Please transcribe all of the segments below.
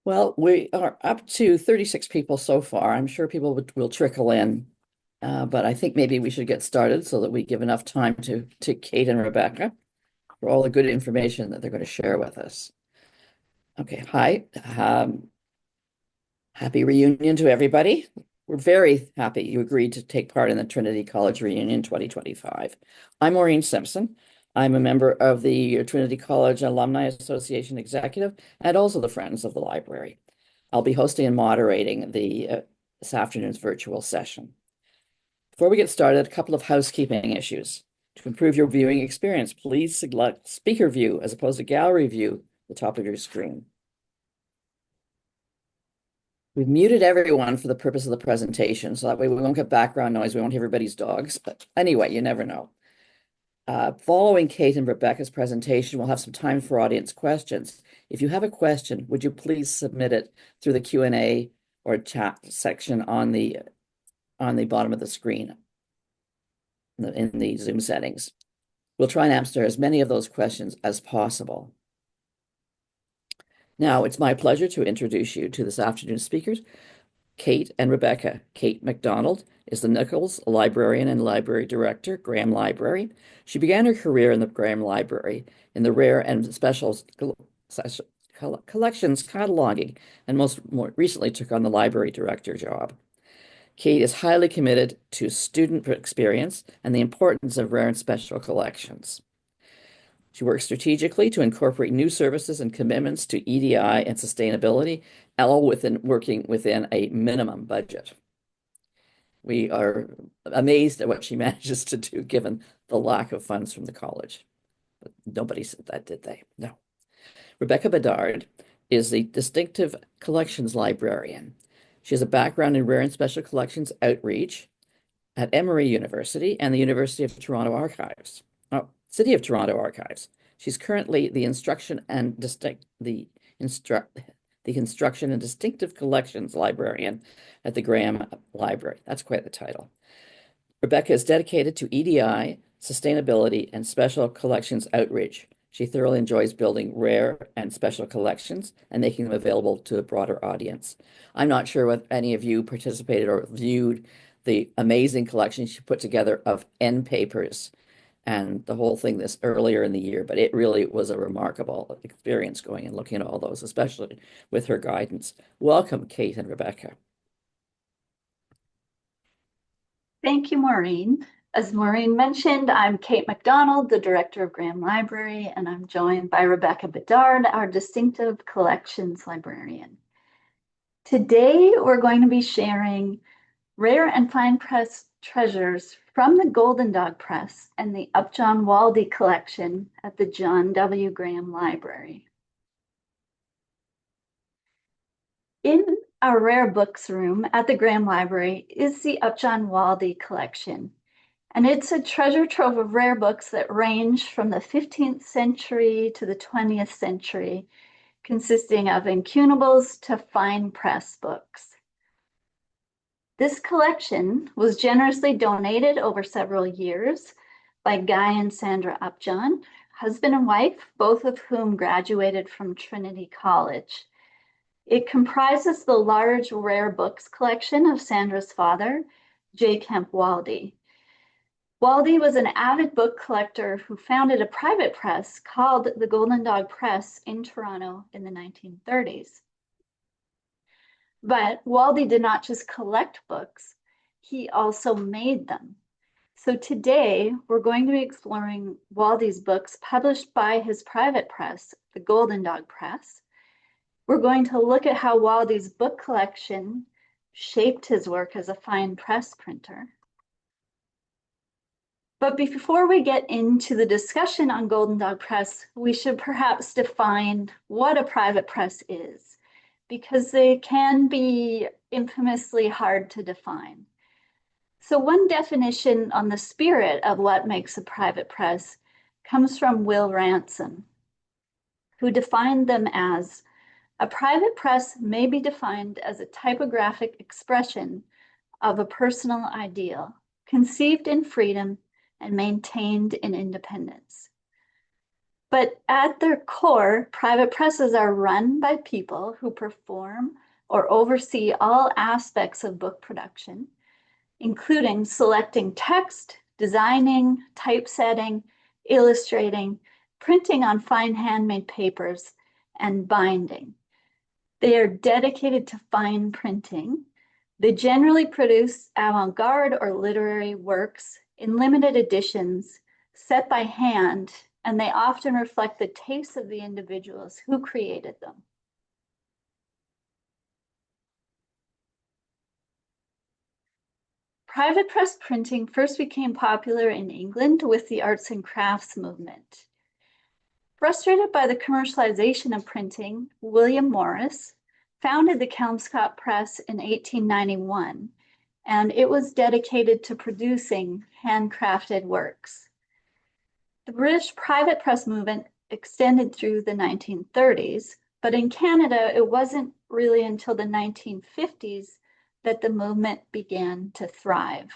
Well, we are up to 36 people so far. I'm sure people will trickle in, but I think maybe we should get started so that we give enough time to Kate and Rebecca for all the good information that they're going to share with us. Okay, hi. Happy reunion to everybody. We're very happy you agreed to take part in the Trinity College Reunion 2025. I'm Maureen Simpson. I'm a member of the Trinity College Alumni Association Executive and also the Friends of the Library. I'll be hosting and moderating this afternoon's virtual session. Before we get started, a couple of housekeeping issues. To improve your viewing experience, please select speaker view as opposed to gallery view at the top of your screen. We've muted everyone for the purpose of the presentation, so that way we won't get background noise. We won't hear everybody's dogs. But anyway, you never know. Following Kate and Rebecca's presentation, we'll have some time for audience questions. If you have a question, would you please submit it through the Q&A or chat section on the bottom of the screen in the Zoom settings. We'll try and answer as many of those questions as possible. Now, it's my pleasure to introduce you to this afternoon's speakers, Kate and Rebekah. Kate MacDonald is the Nichols Librarian and Library Director, Graham Library. She began her career in the Graham Library in the rare and special collections cataloging, and more recently took on the Library Director job. Kate is highly committed to student experience and the importance of rare and special collections. She works strategically to incorporate new services and commitments to EDI and sustainability, all working within a minimum budget. We are amazed at what she manages to do given the lack of funds from the college. But nobody said that, did they? No. Rebekah Bedard is the distinctive collections librarian. She has a background in rare and special collections outreach at Emory University and the University of Toronto Archives. City of Toronto Archives. She's currently the Instruction and Distinctive Collections Librarian at the Graham Library. That's quite the title. Rebekah is dedicated to EDI, sustainability, and special collections outreach. She thoroughly enjoys building rare and special collections and making them available to a broader audience. I'm not sure whether any of you participated or viewed the amazing collection she put together of end papers and the whole thing this earlier in the year, but it really was a remarkable experience going and looking at all those, especially with her guidance. Welcome, Kate and Rebekah. Thank you, Maureen. As Maureen mentioned, I'm Kate MacDonald, the Director of Graham Library, and I'm joined by Rebekah Bedard, our Distinctive Collections Librarian. Today, we're going to be sharing rare and fine press treasures from the Golden Dog Press and the Upjohn-Waldie collection at the John W. Graham Library. In our rare books room at the Graham Library is the Upjohn-Waldie collection, and it's a treasure trove of rare books that range from the 15th century to the 20th century, consisting of incunables to fine press books. This collection was generously donated over several years by Guy and Sandra Upjohn, husband and wife, both of whom graduated from Trinity College. It comprises the large rare books collection of Sandra's father, J. Kemp Waldie. Waldie was an avid book collector who founded a private press called the Golden Dog Press in Toronto in the 1930s. But Waldie did not just collect books, he also made them. So today, we're going to be exploring Waldie's books published by his private press, the Golden Dog Press. We're going to look at how Waldie's book collection shaped his work as a fine press printer. But before we get into the discussion on Golden Dog Press, we should perhaps define what a private press is, because they can be infamously hard to define. So one definition on the spirit of what makes a private press comes from Will Ransom, who defined them as a private press may be defined as a typographic expression of a personal ideal, conceived in freedom and maintained in independence. But at their core, private presses are run by people who perform or oversee all aspects of book production, including selecting text, designing, typesetting, illustrating, printing on fine handmade papers, and binding. They are dedicated to fine printing. They generally produce avant-garde or literary works in limited editions, set by hand, and they often reflect the tastes of the individuals who created them. Private press printing first became popular in England with the arts and crafts movement. Frustrated by the commercialization of printing, William Morris founded the Kelmscott Press in 1891, and it was dedicated to producing handcrafted works. The British private press movement extended through the 1930s, but in Canada, it wasn't really until the 1950s that the movement began to thrive.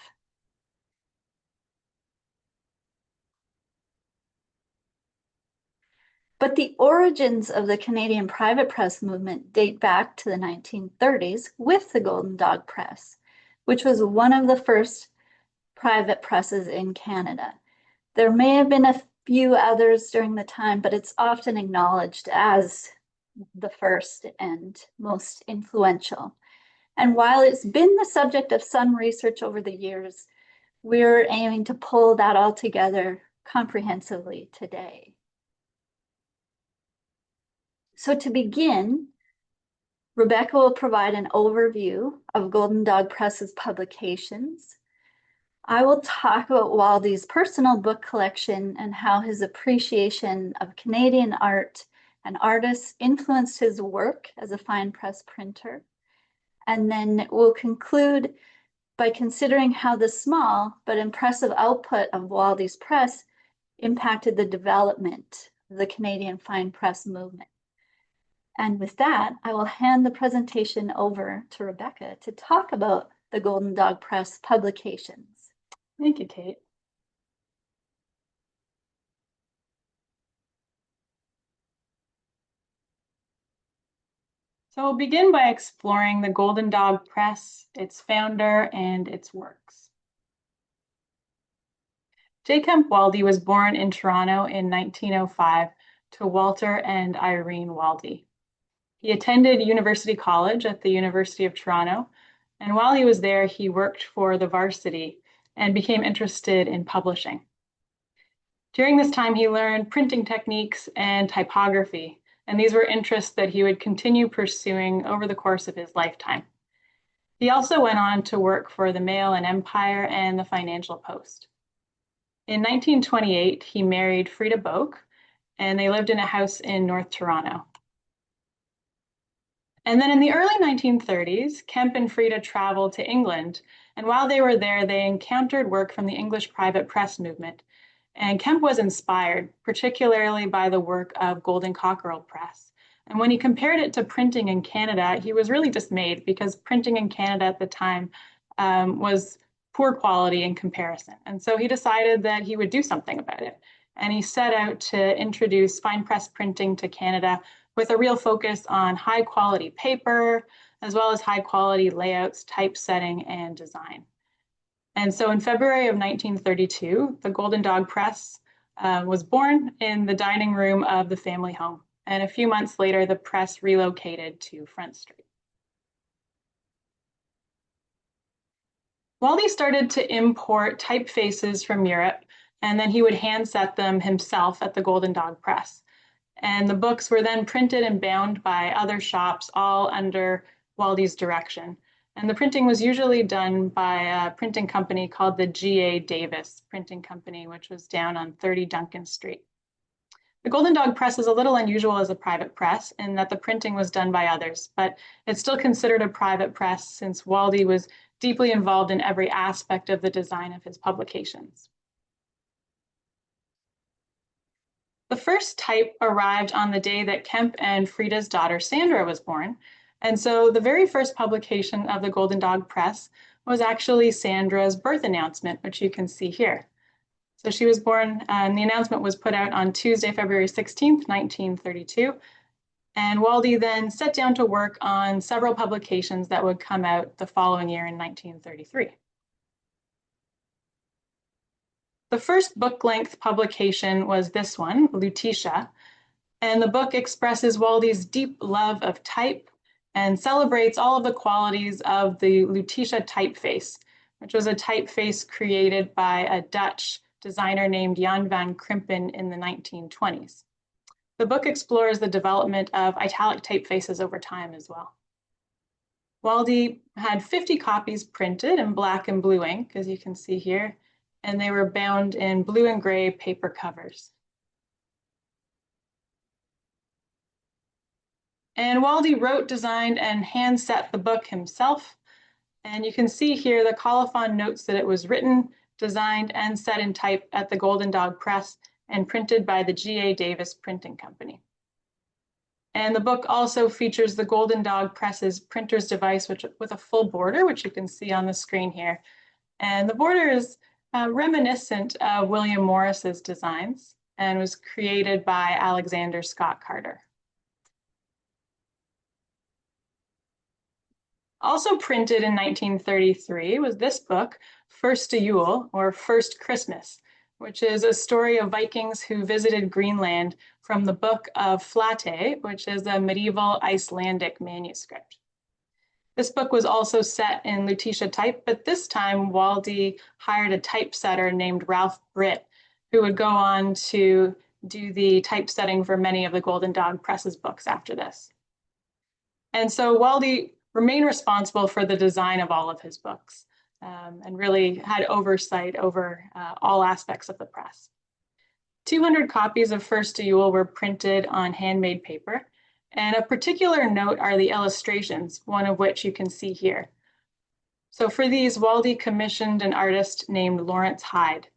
But the origins of the Canadian private press movement date back to the 1930s with the Golden Dog Press, which was one of the first private presses in Canada. There may have been a few others during the time, but it's often acknowledged as the first and most influential. And while it's been the subject of some research over the years, we're aiming to pull that all together comprehensively today. So to begin, Rebekah will provide an overview of Golden Dog Press's publications. I will talk about Waldie's personal book collection and how his appreciation of Canadian art and artists influenced his work as a fine press printer. And then we'll conclude by considering how the small but impressive output of Waldie's press impacted the development of the Canadian fine press movement. And with that, I will hand the presentation over to Rebekah to talk about the Golden Dog Press publications. Thank you, Kate. So we'll begin by exploring the Golden Dog Press, its founder, and its works. J. Kemp Waldie was born in Toronto in 1905 to Walter and Irene Waldie. He attended University College at the University of Toronto, and while he was there, he worked for the Varsity and became interested in publishing. During this time, he learned printing techniques and typography, and these were interests that he would continue pursuing over the course of his lifetime. He also went on to work for the Mail and Empire and the Financial Post. In 1928, he married Frida Boak, and they lived in a house in North Toronto. And then in the early 1930s, Kemp and Frida traveled to England, and while they were there, they encountered work from the English private press movement. And Kemp was inspired, particularly by the work of Golden Cockerel Press. And when he compared it to printing in Canada, he was really dismayed because printing in Canada at the time was poor quality in comparison. And so he decided that he would do something about it. And he set out to introduce fine press printing to Canada with a real focus on high quality paper, as well as high quality layouts, typesetting, and design. And so in February of 1932, the Golden Dog Press was born in the dining room of the family home. And a few months later, the press relocated to Front Street. Waldie started to import typefaces from Europe, and then he would hand set them himself at the Golden Dog Press. And the books were then printed and bound by other shops, all under Waldie's direction. And the printing was usually done by a printing company called the G.A. Davis Printing Company, which was down on 30 Duncan Street. The Golden Dog Press is a little unusual as a private press in that the printing was done by others, but it's still considered a private press since Waldie was deeply involved in every aspect of the design of his publications. The first type arrived on the day that Kemp and Frida's daughter Sandra was born. And so the very first publication of the Golden Dog Press was actually Sandra's birth announcement, which you can see here. So she was born, and the announcement was put out on Tuesday, February 16th, 1932. And Waldie then set down to work on several publications that would come out the following year in 1933. The first book-length publication was this one, Lutetia, and the book expresses Waldie's deep love of type and celebrates all of the qualities of the Lutetia typeface, which was a typeface created by a Dutch designer named Jan van Krimpen in the 1920s. The book explores the development of italic typefaces over time as well. Waldie had 50 copies printed in black and blue ink, as you can see here, and they were bound in blue and gray paper covers. And Waldie wrote, designed, and hand set the book himself. And you can see here the colophon notes that it was written, designed, and set in type at the Golden Dog Press and printed by the G.A. Davis Printing Company. And the book also features the Golden Dog Press's printer's device, with a full border, which you can see on the screen here. And the border is reminiscent of William Morris's designs and was created by Alexander Scott Carter. Also printed in 1933 was this book, First Yule, or First Christmas, which is a story of Vikings who visited Greenland from the Book of Flatey, which is a medieval Icelandic manuscript. This book was also set in Lutetia type, but this time Waldie hired a typesetter named Ralph Britt, who would go on to do the typesetting for many of the Golden Dog Press's books after this. And so Waldie remained responsible for the design of all of his books, and really had oversight over all aspects of the press. 200 copies of First Yule were printed on handmade paper, and of particular note are the illustrations, one of which you can see here. So for these, Waldie commissioned an artist named Lawrence Hyde.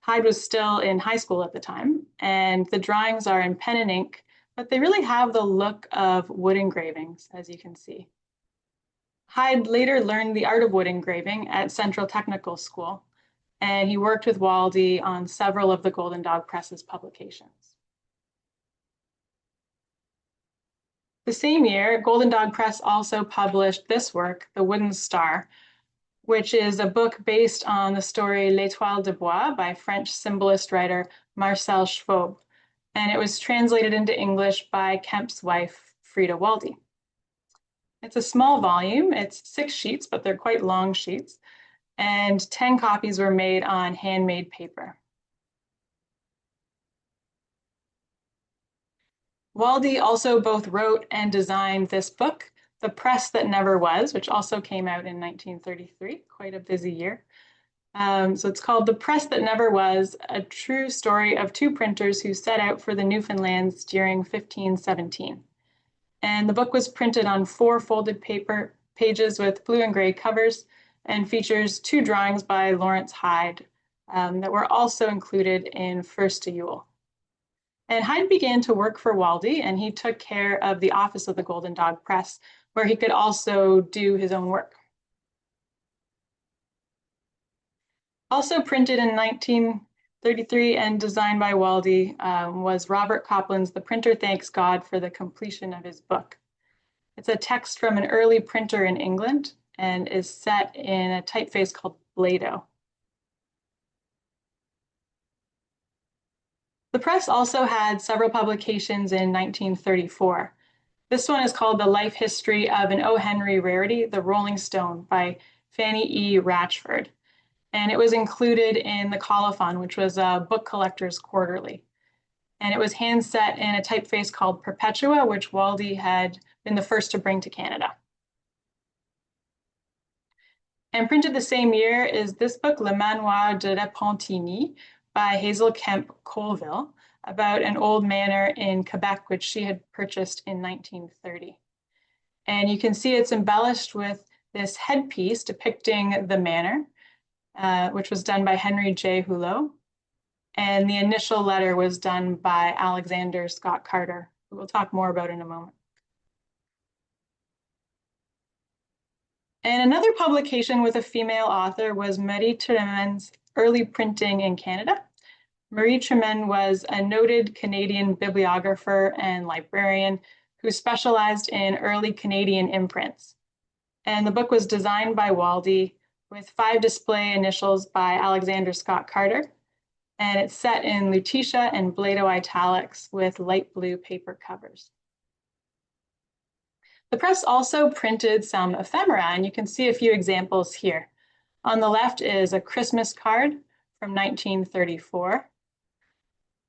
Hyde was still in high school at the time, and the drawings are in pen and ink, but they really have the look of wood engravings, as you can see. Hyde later learned the art of wood engraving at Central Technical School, and he worked with Waldie on several of the Golden Dog Press's publications. The same year, Golden Dog Press also published this work, The Wooden Star, which is a book based on the story L'Étoile de Bois by French symbolist writer Marcel Schwob, and it was translated into English by Kemp's wife, Frida Waldie. It's a small volume. It's 6 sheets, but they're quite long sheets, and 10 copies were made on handmade paper. Waldie also both wrote and designed this book, The Press That Never Was, which also came out in 1933, quite a busy year. So it's called The Press That Never Was, a true story of 2 printers who set out for the Newfoundlands during 1517. And the book was printed on 4 folded paper pages with blue and gray covers and features 2 drawings by Lawrence Hyde that were also included in First Yule. And Hyde began to work for Waldie, and he took care of the office of the Golden Dog Press, where he could also do his own work. Also printed in 1933 and designed by Waldie was Robert Copland's The Printer Thanks God for the Completion of His Book. It's a text from an early printer in England and is set in a typeface called Blado. The press also had several publications in 1934. This one is called The Life History of an O. Henry Rarity, The Rolling Stone by Fanny E. Ratchford. And it was included in the Colophon, which was a book collector's quarterly. And it was hand set in a typeface called Perpetua, which Waldie had been the first to bring to Canada. And printed the same year is this book, Le Manoir de Repentigny, by Hazel Kemp Colville, about an old manor in Quebec, which she had purchased in 1930. And you can see it's embellished with this headpiece depicting the manor, which was done by Henry J. Hulot. And the initial letter was done by Alexander Scott Carter, who we'll talk more about in a moment. And another publication with a female author was Marie Thureman's Early Printing in Canada. Marie Tremaine was a noted Canadian bibliographer and librarian who specialized in early Canadian imprints. And the book was designed by Waldie with 5 display initials by Alexander Scott Carter. And it's set in Lutetia and Blado italics with light blue paper covers. The press also printed some ephemera, and you can see a few examples here. On the left is a Christmas card from 1934.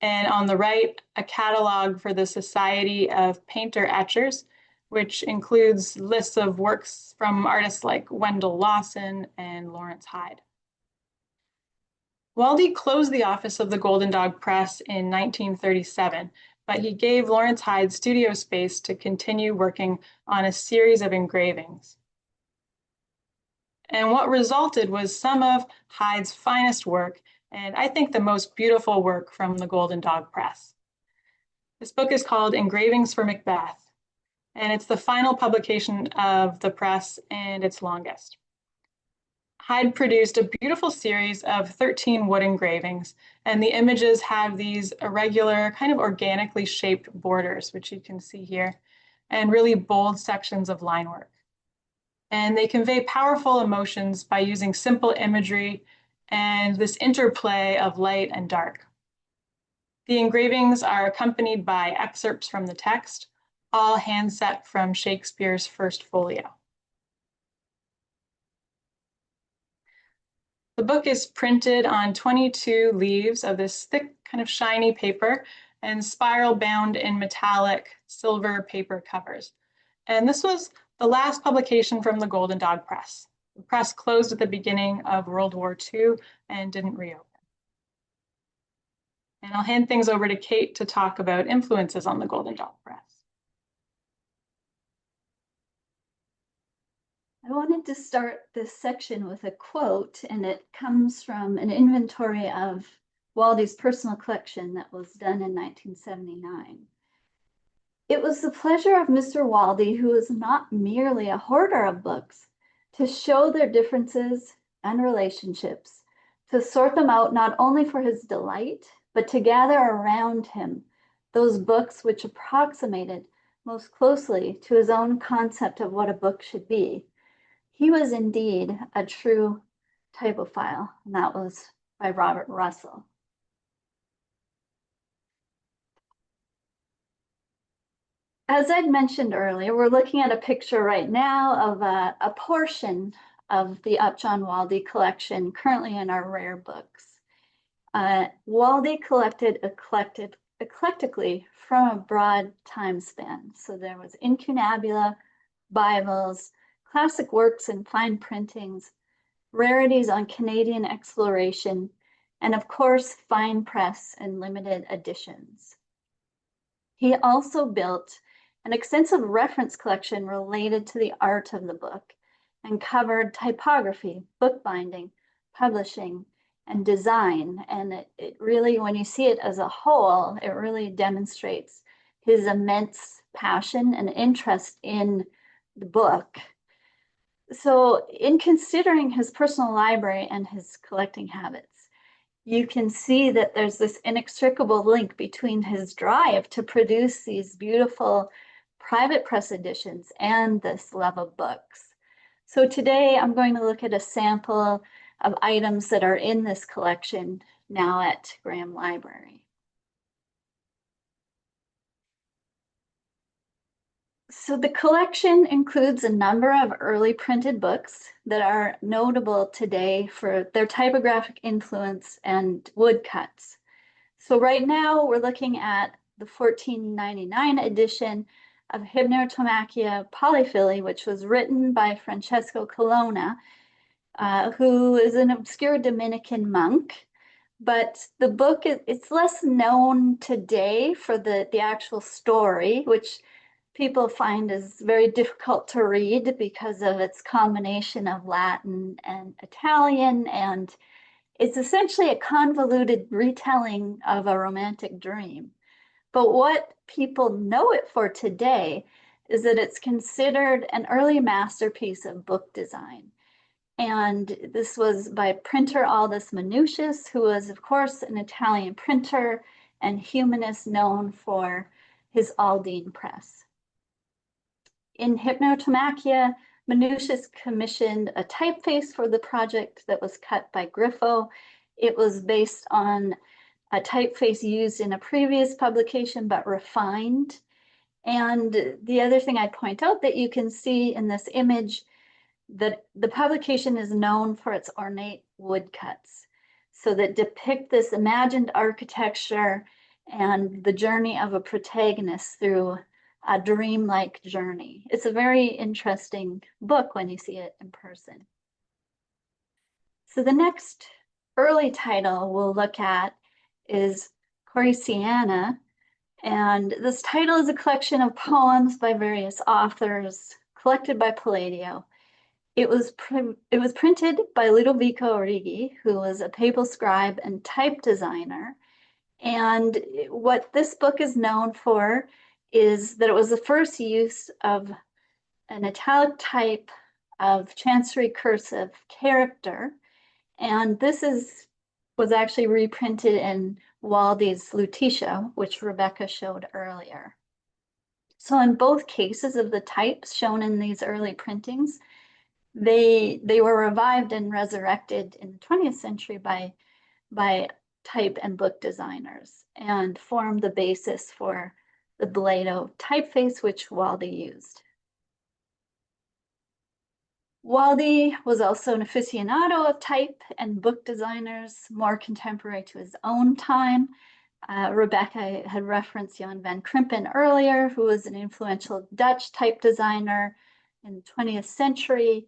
And on the right, a catalog for the Society of Painter Etchers, which includes lists of works from artists like Wendell Lawson and Lawrence Hyde. Waldie closed the office of the Golden Dog Press in 1937, but he gave Lawrence Hyde studio space to continue working on a series of engravings. And what resulted was some of Hyde's finest work, and I think the most beautiful work from the Golden Dog Press. This book is called Engravings for Macbeth, and it's the final publication of the press and its longest. Hyde produced a beautiful series of 13 wood engravings, and the images have these irregular, kind of organically shaped borders, which you can see here, and really bold sections of line work. And they convey powerful emotions by using simple imagery and this interplay of light and dark. The engravings are accompanied by excerpts from the text, all hand set from Shakespeare's First Folio. The book is printed on 22 leaves of this thick, kind of shiny paper and spiral bound in metallic silver paper covers. And this was the last publication from the Golden Dog Press. The press closed at the beginning of World War II and didn't reopen. And I'll hand things over to Kate to talk about influences on the Golden Dog Press. I wanted to start this section with a quote, and it comes from an inventory of Waldie's personal collection that was done in 1979. It was the pleasure of Mr. Waldie, who was not merely a hoarder of books, to show their differences and relationships, to sort them out not only for his delight, but to gather around him those books which approximated most closely to his own concept of what a book should be. He was indeed a true typophile, and that was by Robert Russell. As I'd mentioned earlier, we're looking at a picture right now of a portion of the Upjohn-Waldie collection currently in our rare books. Waldie collected eclectically from a broad time span. So there was incunabula, Bibles, classic works and fine printings, rarities on Canadian exploration, and of course, fine press and limited editions. He also built an extensive reference collection related to the art of the book and covered typography, bookbinding, publishing, and design. And it really, when you see it as a whole, it really demonstrates his immense passion and interest in the book. So in considering his personal library and his collecting habits, you can see that there's this inextricable link between his drive to produce these beautiful private press editions and this love of books. So today I'm going to look at a sample of items that are in this collection now at Graham Library. So the collection includes a number of early printed books that are notable today for their typographic influence and woodcuts. So right now we're looking at the 1499 edition of Hypnerotomachia Polyphily, which was written by Francesco Colonna, who is an obscure Dominican monk. But the book, it's less known today for the actual story, which people find is very difficult to read because of its combination of Latin and Italian, and it's essentially a convoluted retelling of a romantic dream. But what people know it for today is that it's considered an early masterpiece of book design. And this was by printer Aldus Manutius, who was, of course, an Italian printer and humanist known for his Aldine press. In Hypnotomachia, Manutius commissioned a typeface for the project that was cut by Griffo. It was based on a typeface used in a previous publication, but refined. And the other thing I'd point out that you can see in this image that the publication is known for its ornate woodcuts, so that depict this imagined architecture and the journey of a protagonist through a dreamlike journey. It's a very interesting book when you see it in person. So the next early title we'll look at is Corisiana, and this title is a collection of poems by various authors collected by Palladio. It was printed by Ludovico Righi, who was a papal scribe and type designer. And what this book is known for is that it was the first use of an italic type of chancery cursive character. And this was actually reprinted in Waldie's Lutetia, which Rebekah showed earlier. So in both cases of the types shown in these early printings, they were revived and resurrected in the 20th century by type and book designers and formed the basis for the Blado typeface, which Waldie used. Waldie was also an aficionado of type and book designers, more contemporary to his own time. Rebekah had referenced Jan van Krimpen earlier, who was an influential Dutch type designer in the 20th century.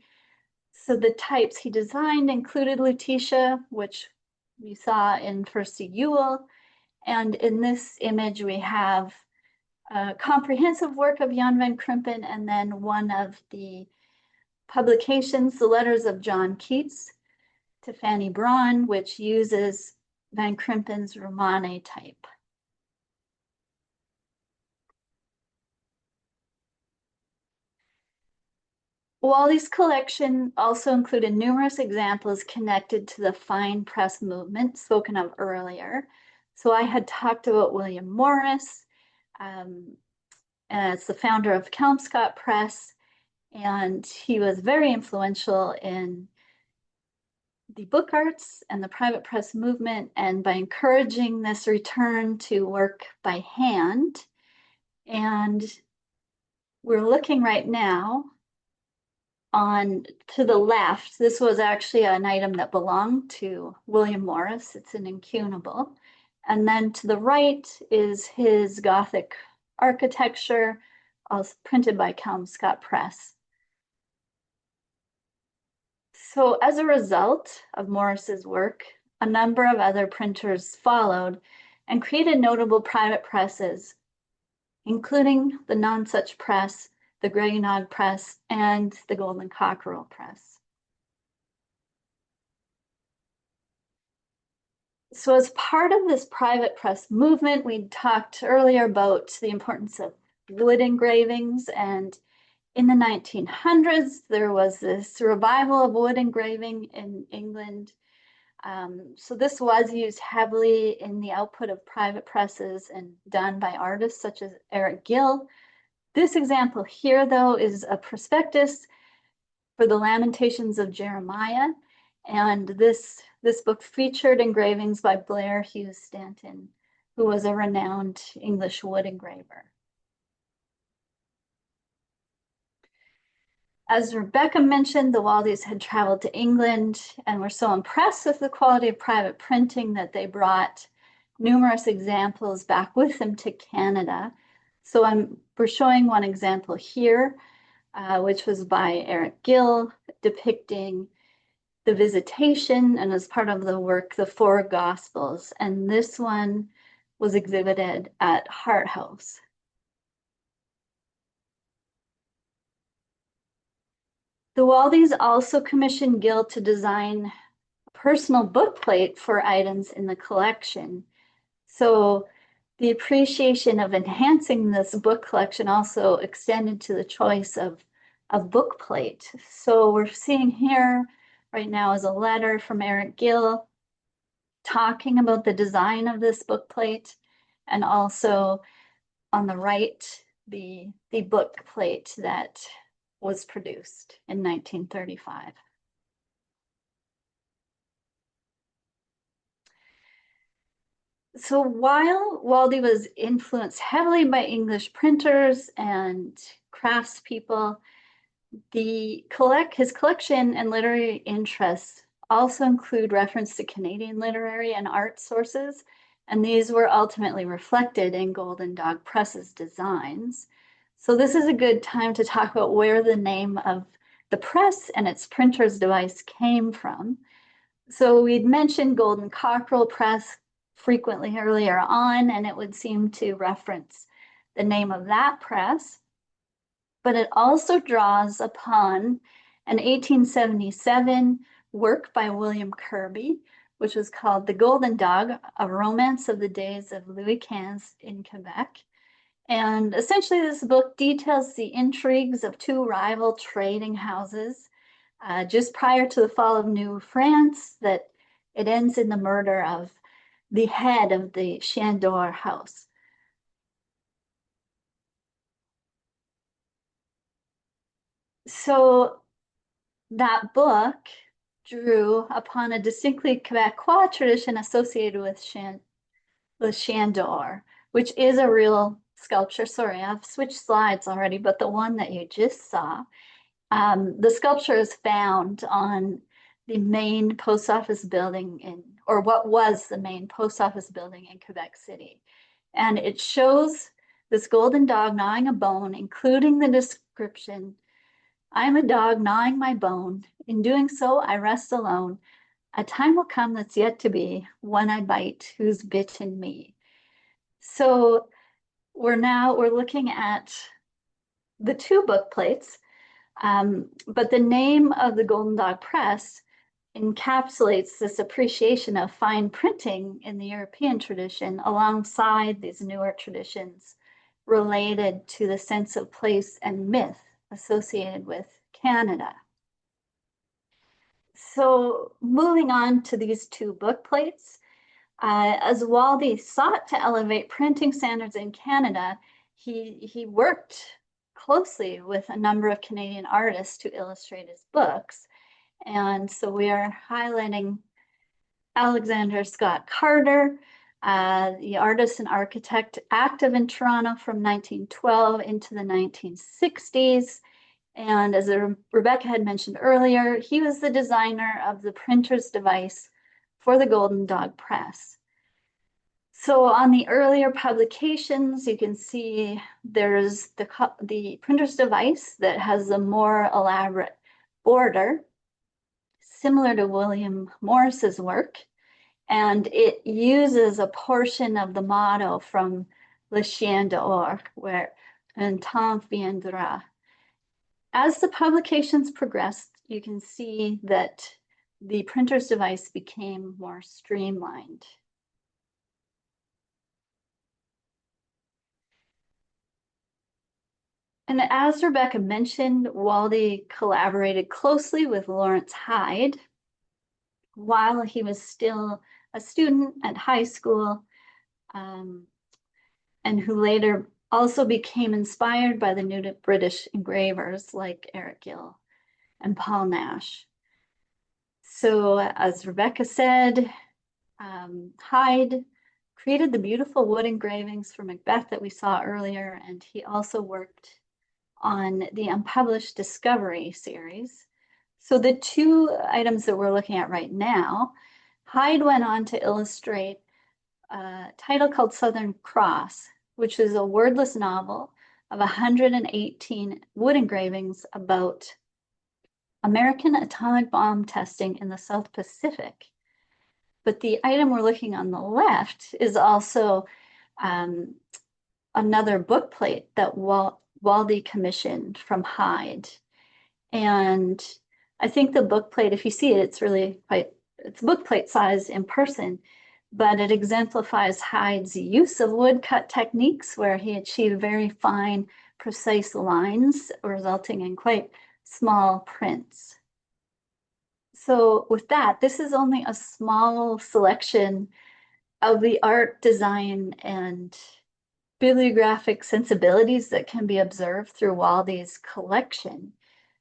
So the types he designed included Lutetia, which we saw in First Ewell. And in this image, we have a comprehensive work of Jan van Krimpen, and then one of the publications, the letters of John Keats to Fanny Braun, which uses van Krimpen's Romane type. Waldie's collection also included numerous examples connected to the fine press movement spoken of earlier. So I had talked about William Morris as the founder of Kelmscott Press, and he was very influential in the book arts and the private press movement, and by encouraging this return to work by hand. And we're looking right now on to the left. This was actually an item that belonged to William Morris. It's an incunable. And then to the right is his Gothic architecture, also printed by Kelmscott Press. So as a result of Morris's work, a number of other printers followed and created notable private presses, including the Nonsuch Press, the Greynog Press, and the Golden Cockerel Press. So as part of this private press movement, we talked earlier about the importance of wood engravings, and in the 1900s, there was this revival of wood engraving in England. So this was used heavily in the output of private presses and done by artists such as Eric Gill. This example here, though, is a prospectus for the Lamentations of Jeremiah. And this book featured engravings by Blair Hughes Stanton, who was a renowned English wood engraver. As Rebekah mentioned, the Waldies had traveled to England and were so impressed with the quality of private printing that they brought numerous examples back with them to Canada. So we're showing one example here, which was by Eric Gill, depicting the Visitation, and as part of the work, the Four Gospels. And this one was exhibited at Hart House. The Waldies also commissioned Gill to design a personal bookplate for items in the collection. So the appreciation of enhancing this book collection also extended to the choice of bookplate. So we're seeing here right now is a letter from Eric Gill talking about the design of this book plate, and also on the right, the book plate that was produced in 1935. So while Waldie was influenced heavily by English printers and craftspeople, his collection and literary interests also include reference to Canadian literary and art sources, and these were ultimately reflected in Golden Dog Press's designs. So this is a good time to talk about where the name of the press and its printer's device came from. So we'd mentioned Golden Cockerel Press frequently earlier on, and it would seem to reference the name of that press. But it also draws upon an 1877 work by William Kirby, which was called The Golden Dog, a romance of the days of Louis XV in Quebec. And essentially, this book details the intrigues of two rival trading houses just prior to the fall of New France, that it ends in the murder of the head of the Chandor house. So that book drew upon a distinctly Quebecois tradition associated with Chandor, which is a real sculpture. Sorry, I've switched slides already, but the one that you just saw, the sculpture is found on the main post office building or what was the main post office building in Quebec City. And it shows this golden dog gnawing a bone, including the description, "I am a dog gnawing my bone. In doing so, I rest alone. A time will come that's yet to be when I bite who's bitten me." So we're looking at the two book plates, but the name of the Golden Dog Press encapsulates this appreciation of fine printing in the European tradition alongside these newer traditions related to the sense of place and myth associated with Canada. So moving on to these two book plates, as Waldie sought to elevate printing standards in Canada, he worked closely with a number of Canadian artists to illustrate his books. And so we are highlighting Alexander Scott Carter, the artist and architect active in Toronto from 1912 into the 1960s. And as Rebekah had mentioned earlier, he was the designer of the printer's device for the Golden Dog Press. So on the earlier publications, you can see there's the printer's device that has a more elaborate border, similar to William Morris's work, and it uses a portion of the motto from Le Chien d'Or, where "Un temps viendra." As the publications progressed, you can see that the printer's device became more streamlined. And as Rebekah mentioned, Waldie collaborated closely with Lawrence Hyde while he was still a student at high school, and who later also became inspired by the new British engravers like Eric Gill and Paul Nash. So as Rebekah said, Hyde created the beautiful wood engravings for Macbeth that we saw earlier, and he also worked on the unpublished Discovery series. So the two items that we're looking at right now, Hyde went on to illustrate a title called Southern Cross, which is a wordless novel of 118 wood engravings about American atomic bomb testing in the South Pacific. But the item we're looking on the left is also another book plate that Waldie commissioned from Hyde. And I think the book plate, if you see it, it's book plate size in person, but it exemplifies Hyde's use of woodcut techniques where he achieved very fine, precise lines, resulting in quite small prints. So with that, this is only a small selection of the art, design, and bibliographic sensibilities that can be observed through Waldie's collection.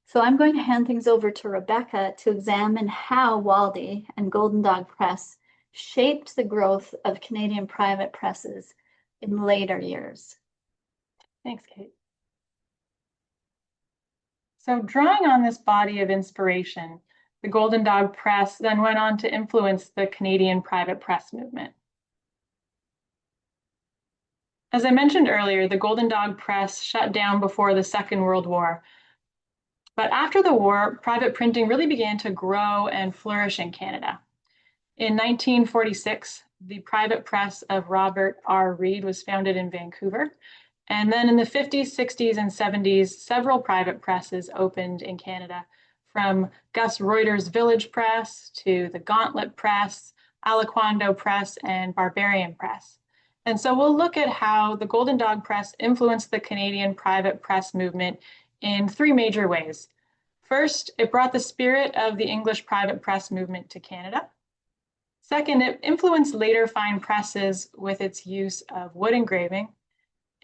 So I'm going to hand things over to Rebekah to examine how Waldie and Golden Dog Press shaped the growth of Canadian private presses in later years. Thanks, Kate. So drawing on this body of inspiration, the Golden Dog Press then went on to influence the Canadian private press movement. As I mentioned earlier, the Golden Dog Press shut down before the Second World War. But after the war, private printing really began to grow and flourish in Canada. In 1946, the private press of Robert R. Reed was founded in Vancouver. And then in the 50s, 60s, and 70s, several private presses opened in Canada, from Gus Reuter's Village Press to the Gauntlet Press, Aliquando Press, and Barbarian Press. And so we'll look at how the Golden Dog Press influenced the Canadian private press movement in three major ways. First, it brought the spirit of the English private press movement to Canada. Second, it influenced later fine presses with its use of wood engraving.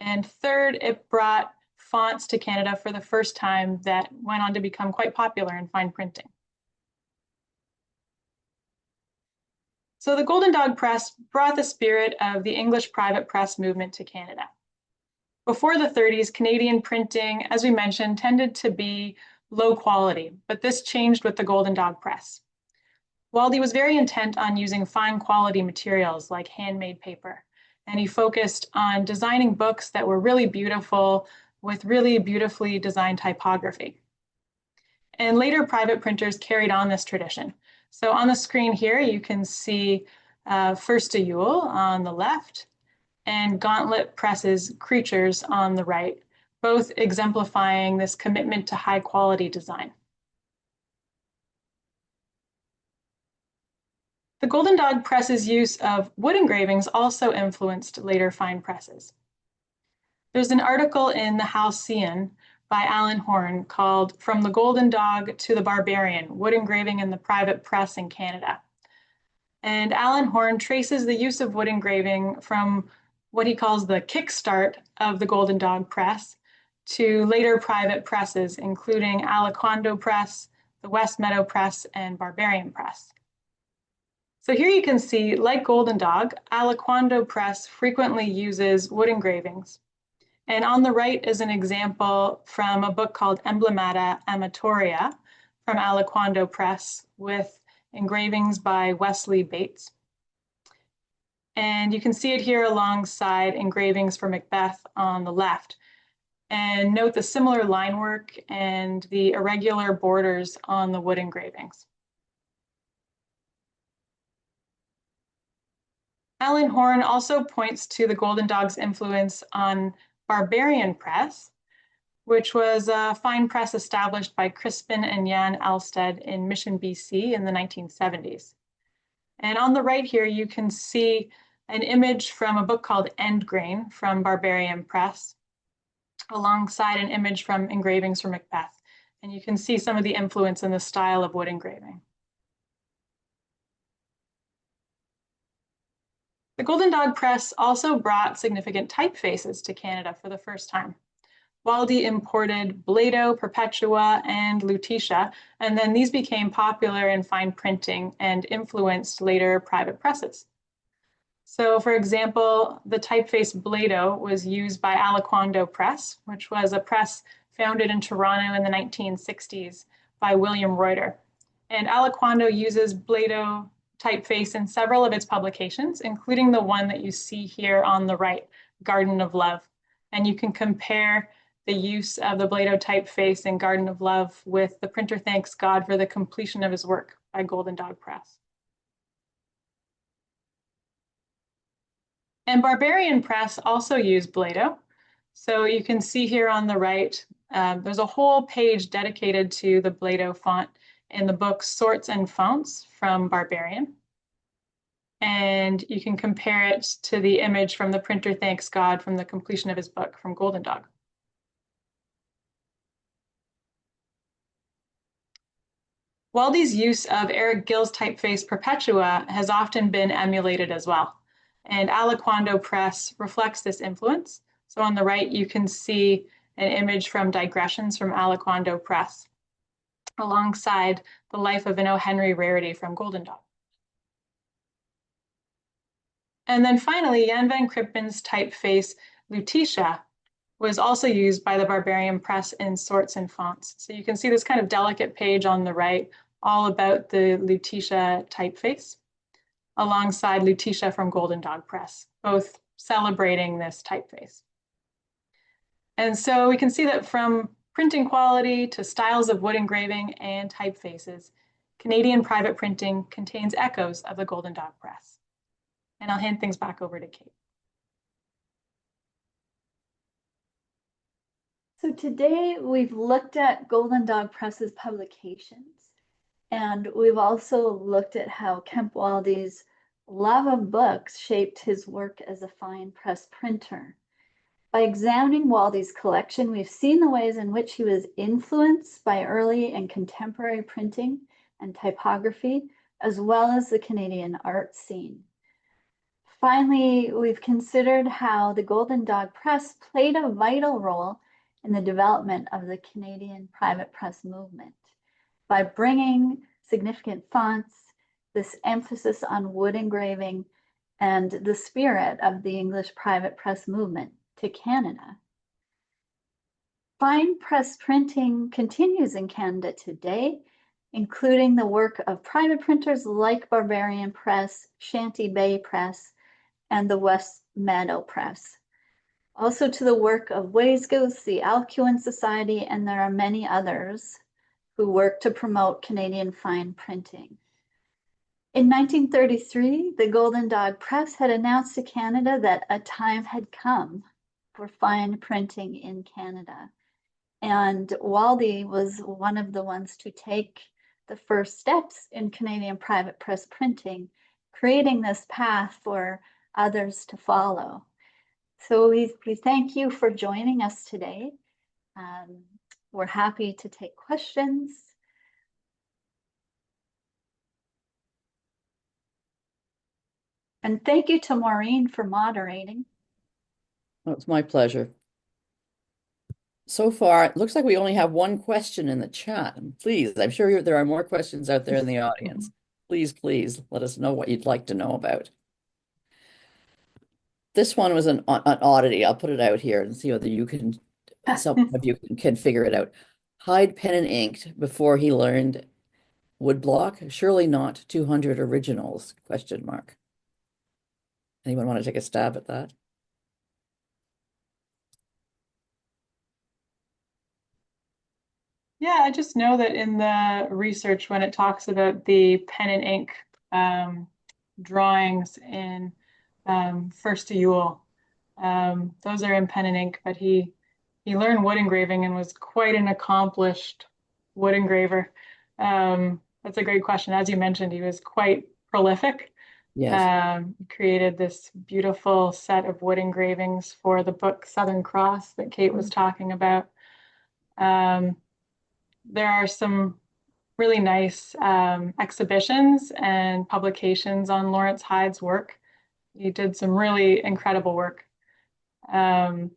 And third, it brought fonts to Canada for the first time that went on to become quite popular in fine printing. So the Golden Dog Press brought the spirit of the English private press movement to Canada. Before the 30s, Canadian printing, as we mentioned, tended to be low quality, but this changed with the Golden Dog Press. Waldie was very intent on using fine quality materials like handmade paper, and he focused on designing books that were really beautiful with really beautifully designed typography. And later private printers carried on this tradition. So on the screen here, you can see First a Yule on the left and Gauntlet Press's Creatures on the right, both exemplifying this commitment to high quality design. The Golden Dog Press's use of wood engravings also influenced later fine presses. There's an article in the Halcyon by Alan Horn called From the Golden Dog to the Barbarian, Wood Engraving in the Private Press in Canada. And Alan Horn traces the use of wood engraving from what he calls the kickstart of the Golden Dog Press to later private presses, including Aliquando Press, the West Meadow Press, and Barbarian Press. So here you can see, like Golden Dog, Aliquando Press frequently uses wood engravings. And on the right is an example from a book called Emblemata Amatoria from Aliquando Press with engravings by Wesley Bates. And you can see it here alongside engravings for Macbeth on the left. And note the similar line work and the irregular borders on the wood engravings. Alan Horn also points to the Golden Dog's influence on Barbarian Press, which was a fine press established by Crispin and Jan Elstead in Mission, BC in the 1970s. And on the right here, you can see an image from a book called Endgrain from Barbarian Press, alongside an image from engravings for Macbeth. And you can see some of the influence in the style of wood engraving. The Golden Dog Press also brought significant typefaces to Canada for the first time. Waldie imported Blado, Perpetua, and Lutetia, and then these became popular in fine printing and influenced later private presses. So for example, the typeface Blado was used by Aliquando Press, which was a press founded in Toronto in the 1960s by William Reuter. And Aliquando uses Blado typeface in several of its publications, including the one that you see here on the right, Garden of Love. And you can compare the use of the Blado typeface in Garden of Love with The Printer Thanks God for the Completion of His Work by Golden Dog Press. And Barbarian Press also used Blado. So you can see here on the right, there's a whole page dedicated to the Blado font in the book Sorts and Fonts from Barbarian. And you can compare it to the image from The Printer Thanks God from the Completion of His Book from Golden Dog. Waldie's use of Eric Gill's typeface Perpetua has often been emulated as well. And Aliquando Press reflects this influence. So on the right, you can see an image from Digressions from Aliquando Press, alongside The Life of an O. Henry Rarity from Golden Dog. And then finally, Jan van Krippen's typeface Lutetia was also used by the Barbarian Press in Sorts and Fonts. So you can see this kind of delicate page on the right, all about the Lutetia typeface, alongside Lutetia from Golden Dog Press, both celebrating this typeface. And so we can see that from printing quality to styles of wood engraving and typefaces, Canadian private printing contains echoes of the Golden Dog Press. And I'll hand things back over to Kate. So today we've looked at Golden Dog Press's publications, and we've also looked at how Kemp Waldie's love of books shaped his work as a fine press printer. By examining Waldie's collection, we've seen the ways in which he was influenced by early and contemporary printing and typography, as well as the Canadian art scene. Finally, we've considered how the Golden Dog Press played a vital role in the development of the Canadian private press movement by bringing significant fonts, this emphasis on wood engraving, and the spirit of the English private press movement to Canada. Fine press printing continues in Canada today, including the work of private printers like Barbarian Press, Shanty Bay Press, and the West Meadow Press. Also to the work of Waisgouth, the Alcuin Society, and there are many others who work to promote Canadian fine printing. In 1933, the Golden Dog Press had announced to Canada that a time had come for fine printing in Canada. And Waldie was one of the ones to take the first steps in Canadian private press printing, creating this path for others to follow. So we thank you for joining us today. We're happy to take questions. And thank you to Maureen for moderating. Oh, it's my pleasure. So far, it looks like we only have one question in the chat. And please, I'm sure there are more questions out there in the audience. Please let us know what you'd like to know about. This one was an oddity. I'll put it out here and see whether you can, some of you can figure it out. Hyde pen and inked before he learned woodblock. Surely not 200 originals, question mark. Anyone want to take a stab at that? Yeah, I just know that in the research, when it talks about the pen and ink drawings in First to Yule, those are in pen and ink, but he learned wood engraving and was quite an accomplished wood engraver. That's a great question. As you mentioned, he was quite prolific. Yes. He created this beautiful set of wood engravings for the book Southern Cross that Kate was talking about. There are some really nice exhibitions and publications on Lawrence Hyde's work. He did some really incredible work. I'm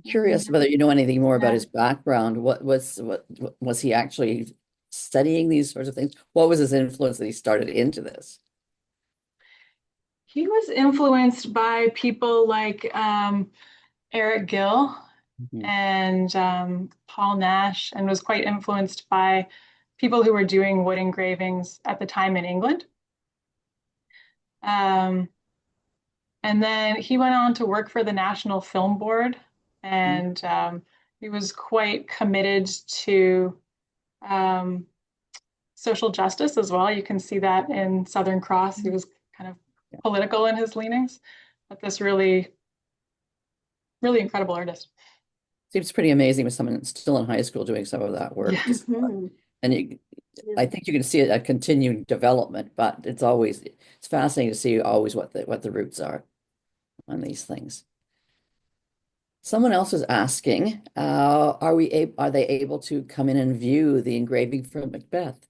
curious whether you know anything more about his background. What was he actually studying these sorts of things? What was his influence that he started into this? He was influenced by people like Eric Gill and Paul Nash, and was quite influenced by people who were doing wood engravings at the time in England. And then he went on to work for the National Film Board, and he was quite committed to social justice as well. You can see that in Southern Cross. He was kind of political in his leanings, but this really, really incredible artist. Seems pretty amazing with someone still in high school doing some of that work. Yes. And I think you can see a continued development, but it's fascinating to see always what the roots are on these things. Someone else is asking, are they able to come in and view the engraving from Macbeth?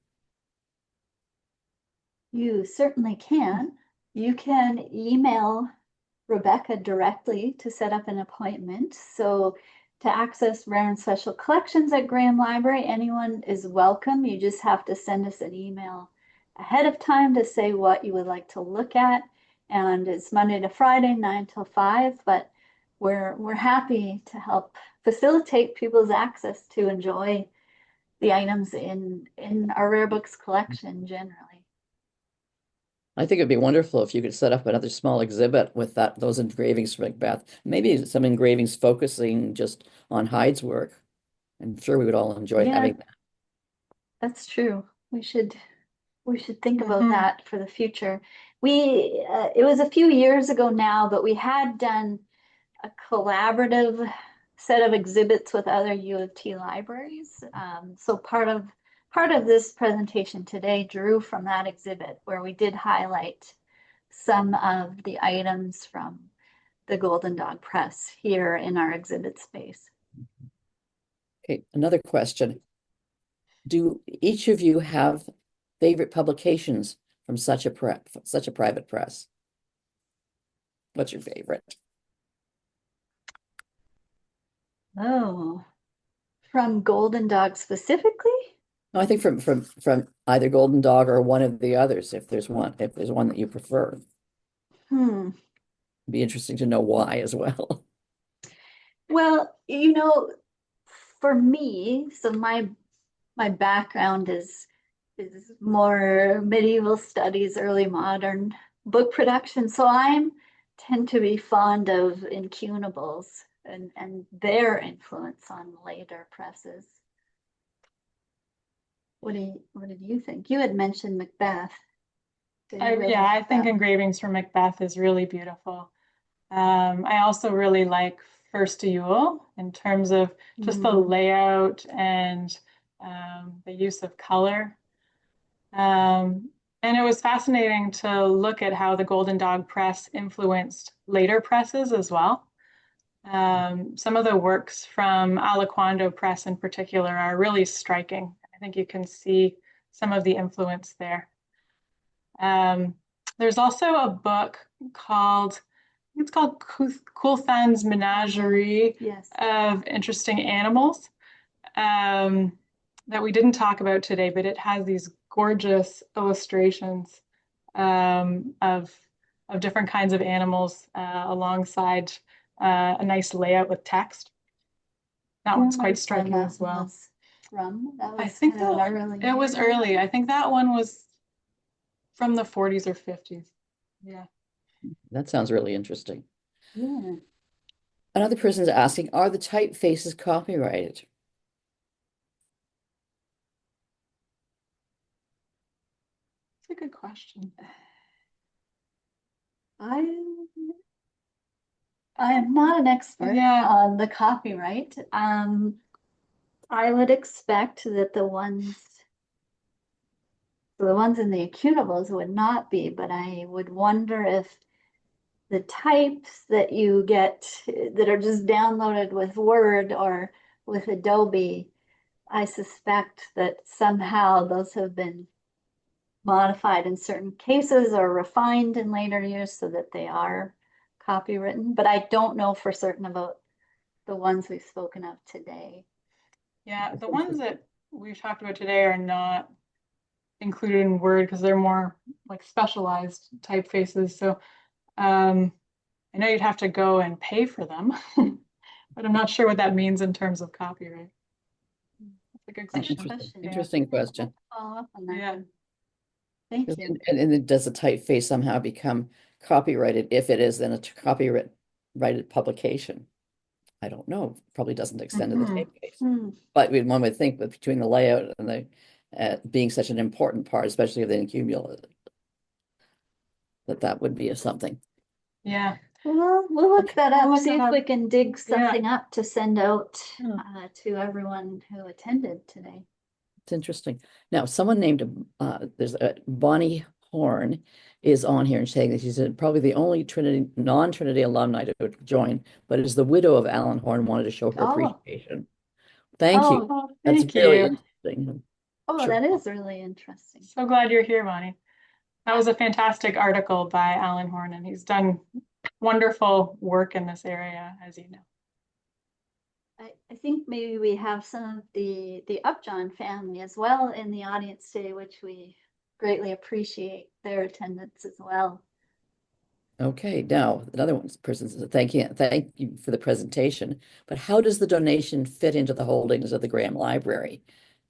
You certainly can. You can email Rebekah directly to set up an appointment. So to access rare and special collections at Graham Library, anyone is welcome. You just have to send us an email ahead of time to say what you would like to look at. And it's Monday to Friday, 9 till 5, but we're happy to help facilitate people's access to enjoy the items in our rare books collection generally. I think it'd be wonderful if you could set up another small exhibit with those engravings from Macbeth. Maybe some engravings focusing just on Hyde's work. I'm sure we would all enjoy Yeah, having that. that's true. We should think about that for the future. It was a few years ago now, but we had done a collaborative set of exhibits with other U of T libraries. So part of this presentation today drew from that exhibit where we did highlight some of the items from the Golden Dog Press here in our exhibit space. Okay, another question. Do each of you have favorite publications from such a private press? What's your favorite? Oh, from Golden Dog specifically? No, I think from either Golden Dog or one of the others, if there's one that you prefer. Hmm. It'd be interesting to know why as well. Well, for me, so my background is more medieval studies, early modern book production. So I tend to be fond of incunables and their influence on later presses. What did you think? You had mentioned Macbeth. Yeah, I think engravings from Macbeth is really beautiful. I also really like First Yule in terms of just the layout and the use of color. And it was fascinating to look at how the Golden Dog Press influenced later presses as well. Some of the works from Aliquando Press in particular are really striking. I think you can see some of the influence there. There's also a book called Coulthan's Menagerie of Interesting Animals that we didn't talk about today, but it has these gorgeous illustrations of different kinds of animals alongside a nice layout with text. That one's quite striking as well. I think it was early. I think that one was from the 40s or 50s. Yeah. That sounds really interesting. Yeah. Another person's asking, are the typefaces copyrighted? That's a good question. I am not an expert on the copyright. I would expect that the ones in the accunables would not be, but I would wonder if the types that you get that are just downloaded with Word or with Adobe, I suspect that somehow those have been modified in certain cases or refined in later years so that they are copywritten. But I don't know for certain about the ones we've spoken of today. Yeah, the ones that we've talked about today are not included in Word because they're more like specialized typefaces. So I know you'd have to go and pay for them, but I'm not sure what that means in terms of copyright. That's a good question. Interesting question. Follow up on that. Yeah. Thank you. And does the typeface somehow become copyrighted if it is then a copyrighted publication? I don't know. Probably doesn't extend to the typeface. But one would think that between the layout and the being such an important part, especially of the incumulative, that would be something. Yeah. Well, we'll look that up, see if we can dig something up to send out to everyone who attended today. It's interesting. Now, someone named there's Bonnie Horn is on here and saying that she's probably the only Trinity, non-Trinity alumni to join, but as the widow of Alan Horn wanted to show her Oh, appreciation. Thank you. oh, That's Thank really you. interesting. oh, Sure. that is really interesting. So glad you're here, Bonnie. That was a fantastic article by Alan Horn, and he's done wonderful work in this area, as you know. I think maybe we have some of the Upjohn family as well in the audience today, which we greatly appreciate their attendance as well. Okay, now another one person says, thank you for the presentation, but how does the donation fit into the holdings of the Graham Library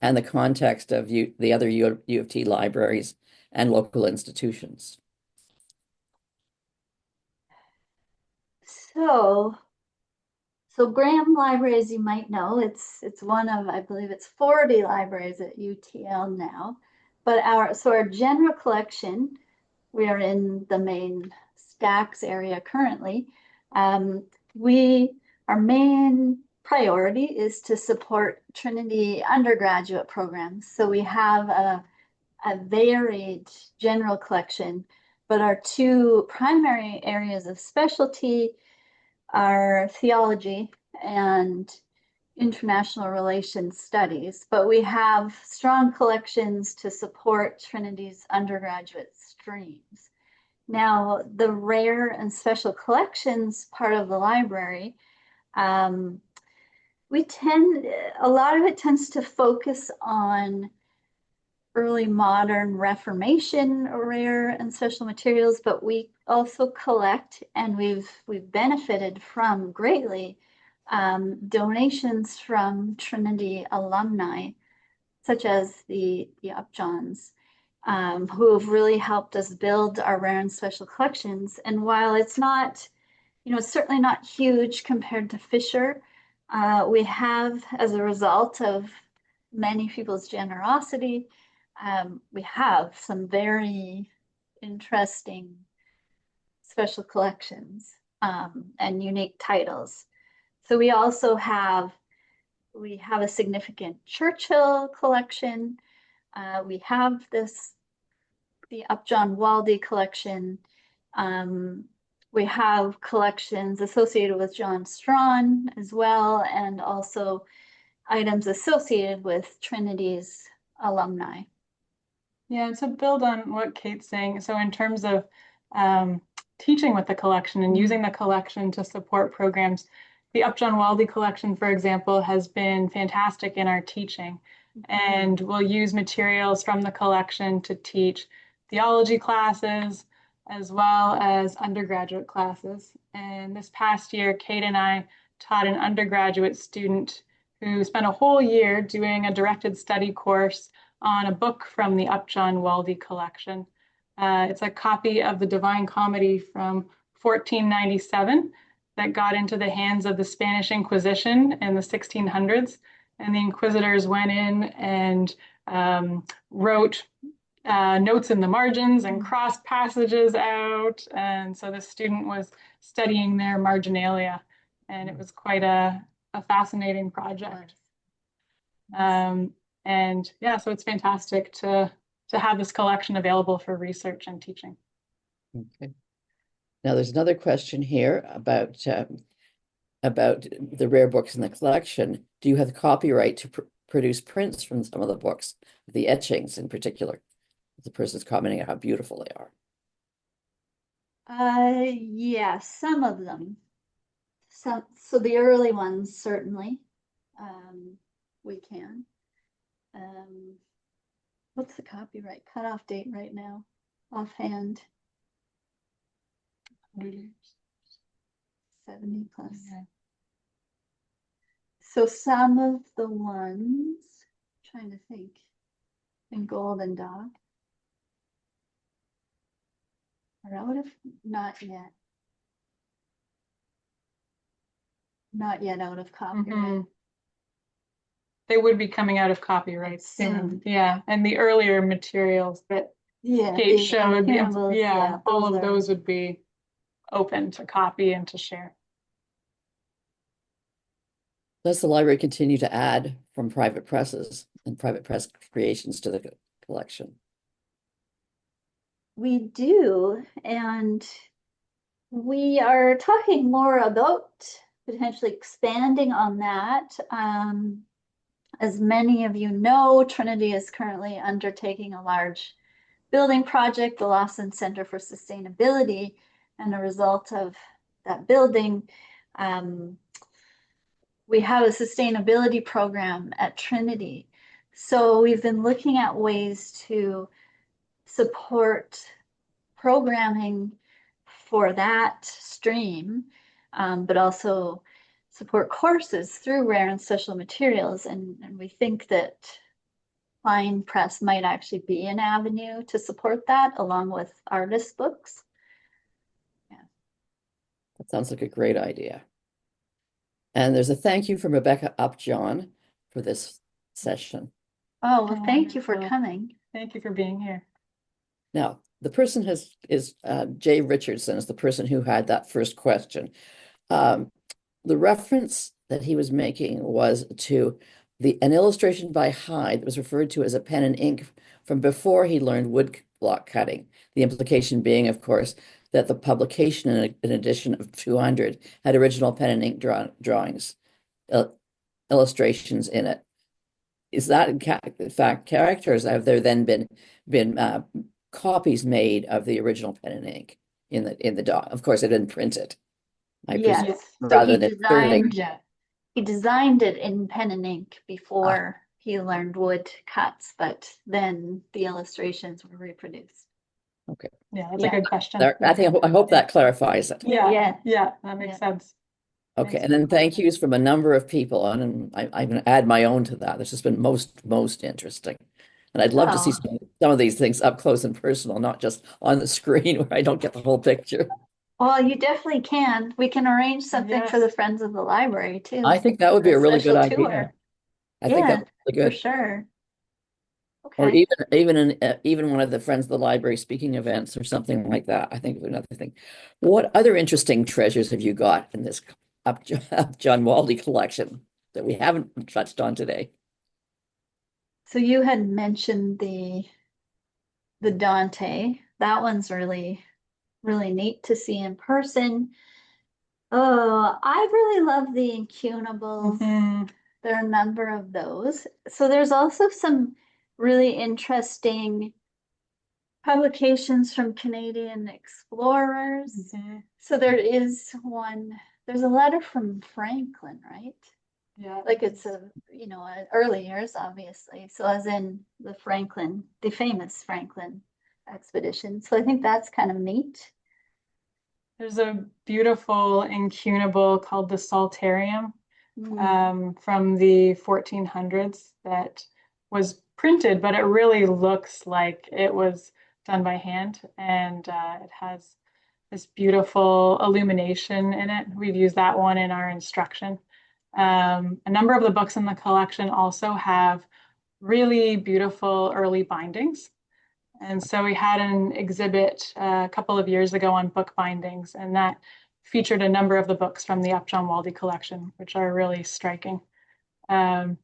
and the context of the other U of T libraries and local institutions? So Graham Library, as you might know, it's one of, I believe it's 40 libraries at UTL now. But our general collection, we are in the main stacks area currently. Our main priority is to support Trinity undergraduate programs. So we have a varied general collection, but our two primary areas of specialty are theology and international relations studies, but we have strong collections to support Trinity's undergraduate streams. Now, the rare and special collections part of the library, a lot of it tends to focus on early modern Reformation rare and special materials, but we also collect, and we've benefited from greatly, donations from Trinity alumni, such as the Upjohns, who have really helped us build our rare and special collections. And while it's not, it's certainly not huge compared to Fisher, we have, as a result of many people's generosity, we have some very interesting special collections and unique titles. So we also have a significant Churchill collection. We have the Upjohn-Waldie collection. We have collections associated with John Strawn as well, and also items associated with Trinity's alumni. Yeah, to build on what Kate's saying, so in terms of teaching with the collection and using the collection to support programs, the Upjohn-Waldie collection, for example, has been fantastic in our teaching. And we'll use materials from the collection to teach theology classes as well as undergraduate classes. And this past year, Kate and I taught an undergraduate student who spent a whole year doing a directed study course on a book from the Upjohn-Waldie collection. It's a copy of the Divine Comedy from 1497 that got into the hands of the Spanish Inquisition in the 1600s. And the inquisitors went in and wrote notes in the margins and crossed passages out. And so the student was studying their marginalia, and it was quite a fascinating project. And yeah, so it's fantastic to have this collection available for research and teaching. Okay. Now there's another question here about the rare books in the collection. Do you have the copyright to produce prints from some of the books, the etchings in particular? The person's commenting on how beautiful they are. Yeah, some of them. So the early ones, certainly, we can. What's the copyright cutoff date right now, offhand? 70 plus. Yeah. So some of the ones, trying to think, in Golden Dog are out of, not yet out of copyright. They would be coming out of copyright soon. Yeah, and the earlier materials that Kate showed, all of those would be open to copy and to share. Does the library continue to add from private presses and private press creations to the collection? We do, and we are talking more about potentially expanding on that. As many of you know, Trinity is currently undertaking a large building project, the Lawson Center for Sustainability, and a result of that building, we have a sustainability program at Trinity. So we've been looking at ways to support programming for that stream, but also support courses through rare and special materials. And we think that Fine Press might actually be an avenue to support that along with artist books. Yeah. That sounds like a great idea. And there's a thank you from Rebekah Upjohn for this session. Oh, well, thank you for coming. Thank you for being here. Now, the person is Jay Richardson is the person who had that first question. The reference that he was making was to an illustration by Hyde that was referred to as a pen and ink from before he learned wood block cutting. The implication being, of course, that the publication in an edition of 200 had original pen and ink drawings, illustrations in it. Is that in fact characters? Have there then been copies made of the original pen and ink in the doc? Of course, it didn't print it. I Yes. presume, So rather than inserting. he designed it in pen and ink before he learned wood cuts, but then the illustrations were reproduced. Okay. Yeah, that's a good question. I hope that clarifies it. Yeah, that makes sense. Okay, and then thank yous from a number of people, and I'm going to add my own to that. This has been most interesting, and I'd love to see some of these things up close and personal, not just on the screen where I don't get the whole picture. Well, you definitely can. We can arrange something for the Friends of the Library too. I think that would be a really good idea. Tour. I think that's really good. For sure. Or even one of the Friends of the Library speaking events or something like that. I think another thing. What other interesting treasures have you got in this Upjohn-Waldie collection that we haven't touched on today? So you had mentioned the Dante. That one's really neat to see in person. Oh, I really love the incunables. There are a number of those. So there's also some really interesting publications from Canadian explorers. So there is one, there's a letter from Franklin, right? Yeah. Like it's early years, obviously. So as in the famous Franklin expedition. So I think that's kind of neat. There's a beautiful incunable called the Psalterium from the 1400s that was printed, but it really looks like it was done by hand, and it has this beautiful illumination in it. We've used that one in our instruction. A number of the books in the collection also have really beautiful early bindings. And so we had an exhibit a couple of years ago on book bindings, and that featured a number of the books from the Upjohn-Waldie collection, which are really striking. And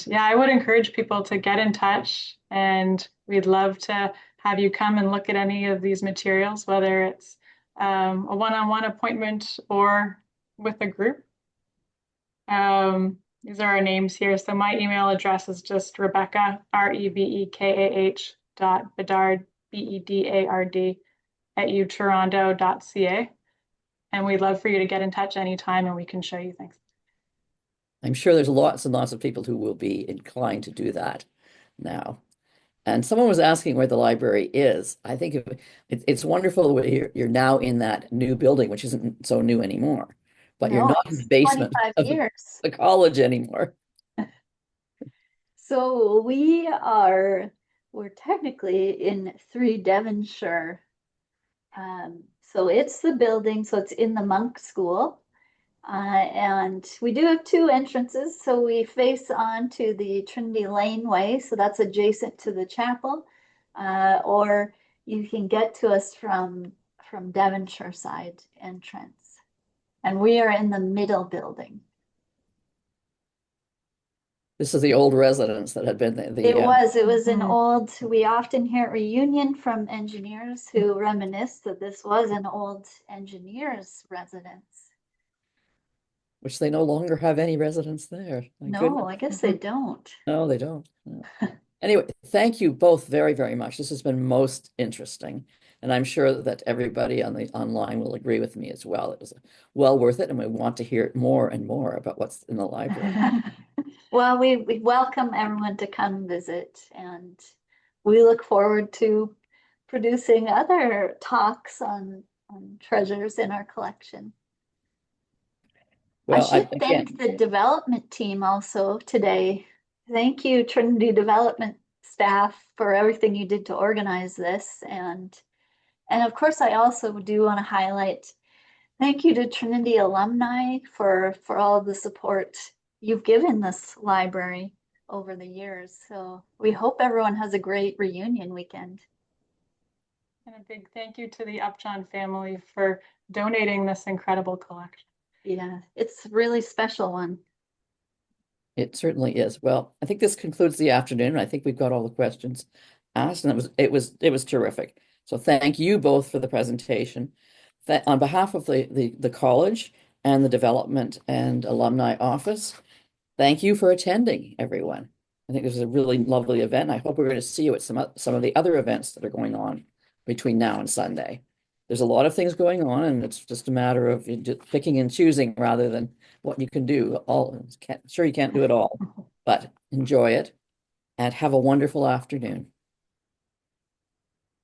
yeah, I would encourage people to get in touch, and we'd love to have you come and look at any of these materials, whether it's a one-on-one appointment or with a group. These are our names here. So my email address is just Rebekah, REBEKAH .Bedard, BEDARD @utoronto.ca. And we'd love for you to get in touch anytime and we can show you things. I'm sure there's lots and lots of people who will be inclined to do that now. And someone was asking where the library is. I think it's wonderful that you're now in that new building, which isn't so new anymore, but you're not in the basement of the college anymore. So we're technically in 3 Devonshire. So it's the building, so it's in the Monk School. And we do have 2 entrances. So we face onto the Trinity Laneway, so that's adjacent to the chapel. Or you can get to us from Devonshire side entrance. And we are in the middle building. This is the old residence that had been It was an old, we often hear at reunion from engineers who reminisce that this was an old engineer's residence. which they no longer have any residence there. My No, goodness. I guess they don't. No, they don't. No. Anyway, thank you both very, very much. This has been most interesting. And I'm sure that everybody on the online will agree with me as well. It was well worth it, and we want to hear more and more about what's in the library. Well, we welcome everyone to come visit, and we look forward to producing other talks on treasures in our collection. I Well, should again, thank the development team also today. Thank you, Trinity Development staff, for everything you did to organize this. And of course, I also do want to highlight thank you to Trinity alumni for all of the support you've given this library over the years. So we hope everyone has a great reunion weekend. And a big thank you to the Upjohn family for donating this incredible collection. Yeah, it's a really special one. it certainly is. Well, I think this concludes the afternoon. I think we've got all the questions asked, and it was terrific. So thank you both for the presentation. On behalf of the college and the development and alumni office, thank you for attending, everyone. I think this is a really lovely event. I hope we're going to see you at some of the other events that are going on between now and Sunday. There's a lot of things going on, and it's just a matter of picking and choosing rather than what you can do. Sure, you can't do it all, but enjoy it and have a wonderful afternoon.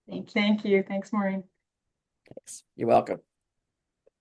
Thank you. Thanks, Maureen. Thanks. You're welcome.